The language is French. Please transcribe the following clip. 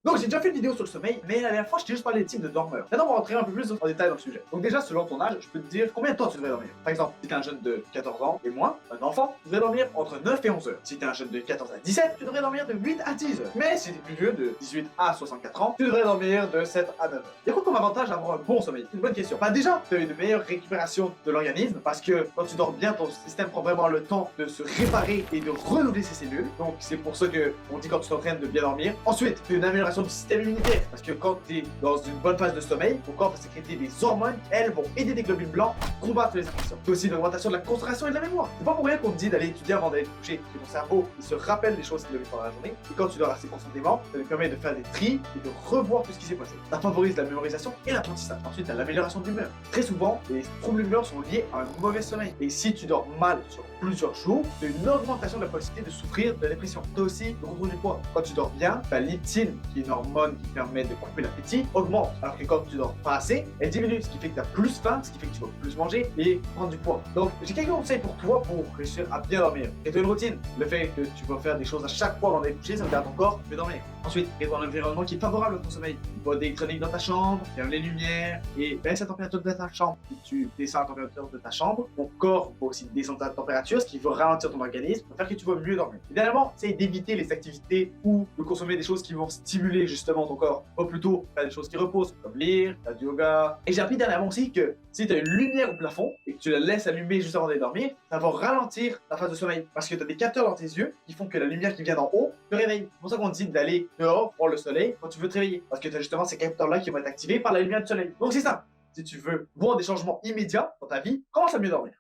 Donc j'ai déjà fait une vidéo sur le sommeil, mais la dernière fois je t'ai juste parlé des types de dormeurs. Maintenant on va rentrer un peu plus en détail dans le sujet. Donc déjà selon ton âge, je peux te dire combien de temps tu devrais dormir. Par exemple, si t'es un jeune de 14 ans et moins, un enfant, tu devrais dormir entre 9 et 11 heures. Si t'es un jeune de 14 à 17, tu devrais dormir de 8 à 10 heures. Mais si t'es plus vieux, de 18 à 64 ans, tu devrais dormir de 7 à 9 heures. Il y a quoi comme avantage d'avoir un bon sommeil? C'est une bonne question. Bah déjà, tu as une meilleure récupération de l'organisme parce que quand tu dors bien, ton système prend vraiment le temps de se réparer et de renouveler ses cellules. Donc c'est pour ça que on dit quand tu t'entraînes de bien dormir. Ensuite, tu as une amélioration du système immunitaire parce que quand tu es dans une bonne phase de sommeil, ton corps va sécréter des hormones, elles vont aider les globules blancs à combattre les infections. Tu as aussi une augmentation de la concentration et de la mémoire. C'est pas pour rien qu'on te dit d'aller étudier avant d'aller te coucher. Que ton cerveau il se rappelle des choses qu'il a vues pendant la journée. Et quand tu dors assez profondément, ça lui permet de faire des tris et de revoir tout ce qui s'est passé. Ça favorise la mémorisation et l'apprentissage. Ensuite, tu as l'amélioration de l'humeur. Très souvent, les troubles d'humeur sont liés à un mauvais sommeil. Et si tu dors mal sur plusieurs jours, tu as une augmentation de la possibilité de souffrir de dépression. Tu as aussi le contrôle du poids. Quand tu dors bien, ta leptine, qui est une hormone qui permet de couper l'appétit, augmente. Alors que quand tu dors pas assez, elle diminue. Ce qui fait que tu as plus faim, ce qui fait que tu vas plus manger et prendre du poids. Donc, j'ai quelques conseils pour toi pour réussir à bien dormir. Crée-toi une routine. Le fait que tu vas faire des choses à chaque fois avant d'aller coucher, ça veut dire à ton corps, tu veux dormir. Ensuite, crée-toi un environnement qui est favorable à ton sommeil. Une boîte d'électronique dans ta chambre, ferme les lumières et baisse la température de ta chambre. Si tu descends la température de ta chambre, ton corps va aussi descendre ta température, ce qui va ralentir ton organisme pour faire que tu vas mieux dormir. Évidemment, c'est d'éviter les activités ou de consommer des choses qui vont stimuler justement ton corps. Ou plutôt faire des choses qui reposent, comme lire, faire du yoga. Et j'ai appris dernièrement aussi que si tu as une lumière au plafond et que tu la laisses allumer juste avant d'aller dormir, ça va ralentir ta phase de sommeil. Parce que tu as des capteurs dans tes yeux qui font que la lumière qui vient d'en haut te réveille. C'est pour ça qu'on te dit d'aller dehors voir le soleil quand tu veux te réveiller. Parce que tu as justement ces capteurs-là qui vont être activés par la lumière du soleil. Donc c'est ça. Si tu veux voir des changements immédiats dans ta vie, commence à mieux dormir.